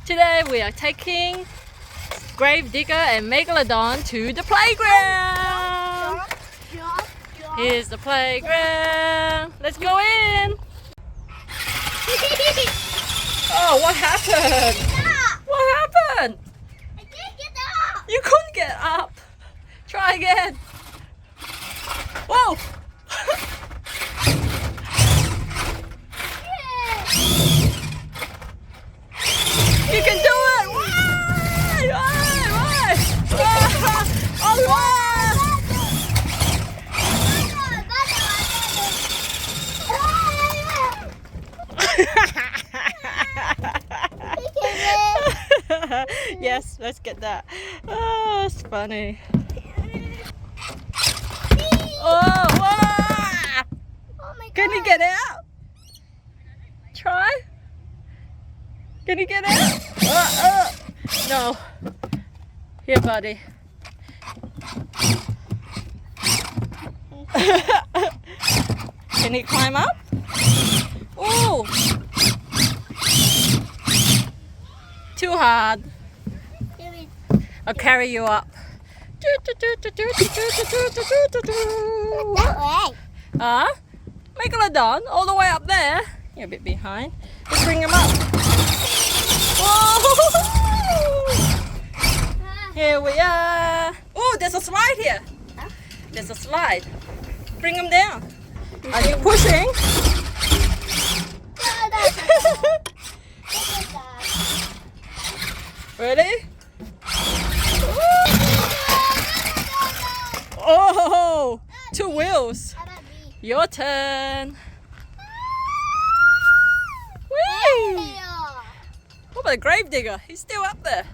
Today we are taking grave digger and megalodon to the playground. Here's the playground. Let's go in. Oh, what happened? What happened? I can't get up. You couldn't get up. Try again. Whoa! You can do it! Why? Oh, yes, let's get that. Oh, it's funny. Oh, wow. Oh my God. Can you get out? Try. Can you get out? No. Here, buddy. Can you climb up? Oh. Too hard. I'll carry you up. That way. Megalodon, all the way up there. You're a bit behind. Let's bring him up. Whoa! Here we are. Oh, there's a slide here. Huh? There's a slide. Bring him down. Are you pushing? Ready? Oh, 2 wheels. Your turn. Whee! What about the grave digger? He's still up there.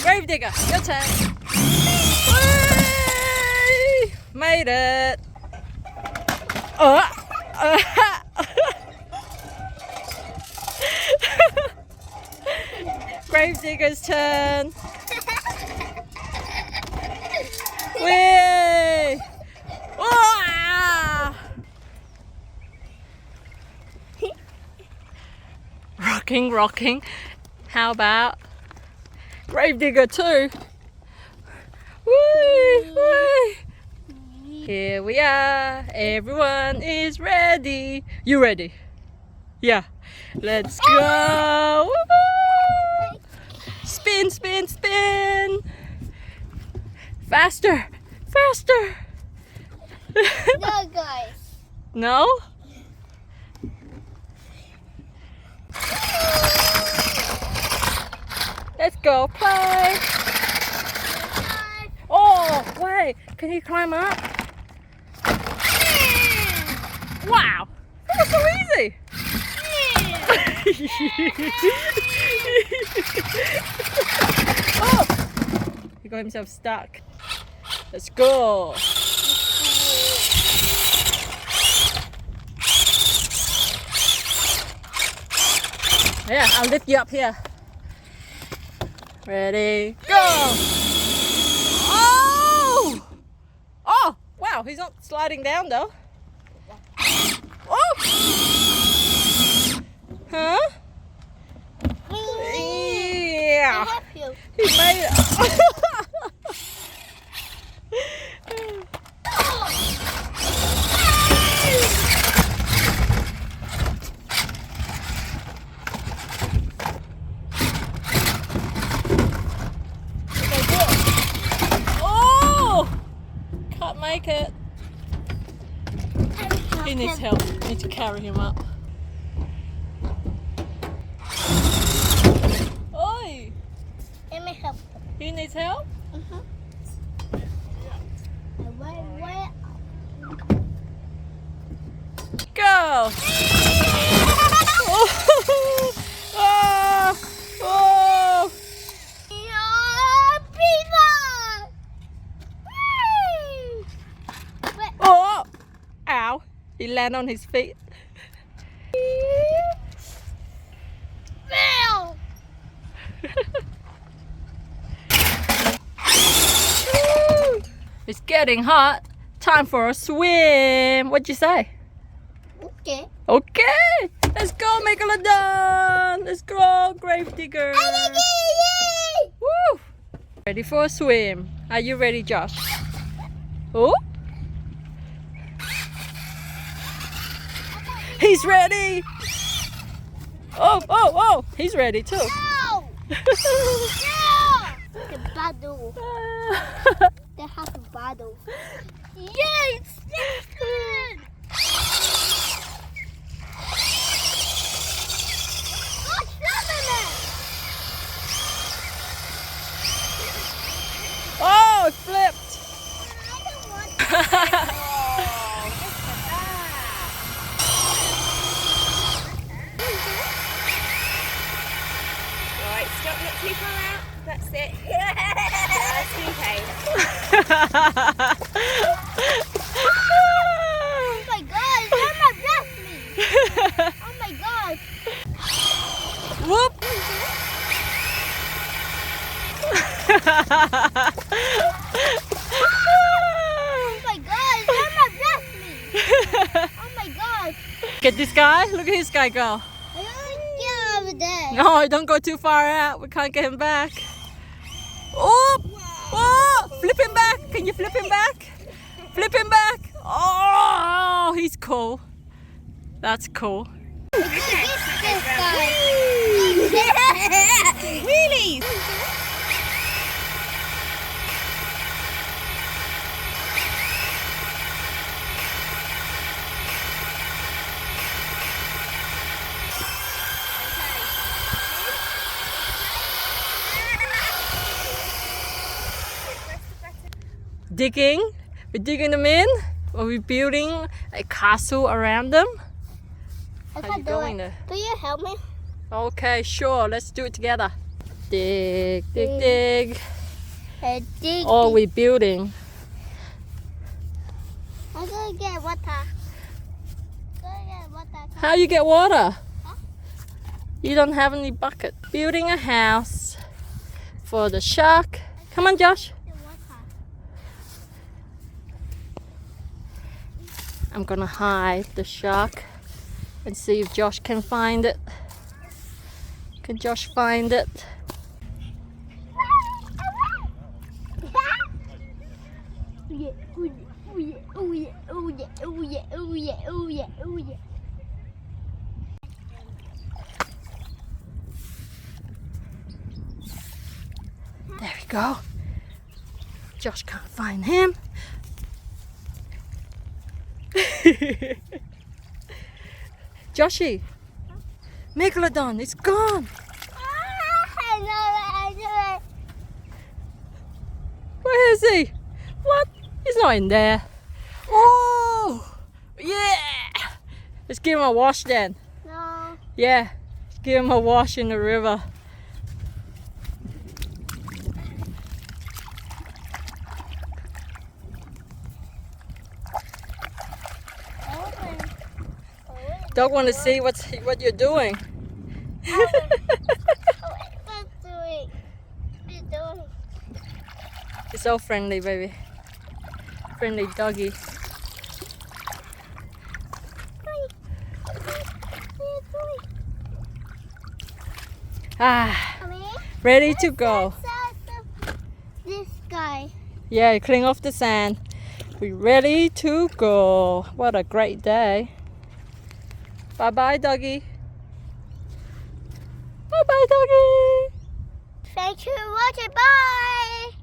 Grave digger, your turn. Whee! Made it. Grave digger's turn. Whee! Ah! Rocking. How about grave digger too? Whee! Here we are. Everyone is ready. You ready? Yeah. Let's go. Woo-hoo! Spin. Faster. No, guys. No? Let's go play. Oh, wait. Can you climb up? Wow. That was so easy. Oh, he got himself stuck. Let's go. Yeah, I'll lift you up here. Ready, go! Oh, wow, he's not sliding down though. Oh! Huh? Yeah. He made it. Oh! Can't make it. He needs help. I need to carry him up. Oi! Let me help. He needs help? Go! Oh! Ow! He landed on his feet. It's getting hot. Time for a swim. What'd you say? Okay. Okay, let's go, megalodon. Let's go, grave digger. Yay! Woo! Ready for a swim? Are you ready, Josh? Oh, he's ready. Oh, he's ready too. No! No! The bottle. They have a bottle. Yay! It's good! Oh, salmon! Oh, it flipped. I don't want Right, stop, not too far out. That's it. Just in case. Oh my god, Mama bless me! Oh my god! Whoop! Oh my god, Mama bless me! Oh my god! Get this guy. Look at this guy go. I don't get over there. No, don't go too far out. We can't get him back. Oh! Oh! Flip him back. Can you flip him back? Flip him back. Oh, he's cool. That's cool. This guy. Wheelies! Digging. We're digging them in. Are we building a castle around them? I How you can't do going it. there? Do you help me? Okay, sure. Let's do it together. Dig, dig, dig. Dig. Oh, we're building. I'm gonna get water. How you get water? You don't have any bucket. Building a house for the shark. Come on, Josh. I'm gonna hide the shark and see if Josh can find it. Can Josh find it? There we go. Josh can't find him. Joshy, megalodon, it's gone. I know it. Where is he? What? He's not in there. Oh, yeah. Let's give him a wash then. No. Yeah, let's give him a wash in the river. Dog want to see what you're doing. He's so friendly, baby. Friendly doggy. Ah, ready to go. This guy. Yeah, clean off the sand. We're ready to go. What a great day. Bye-bye, doggy. Bye-bye, doggy. Thank you for watching. Bye.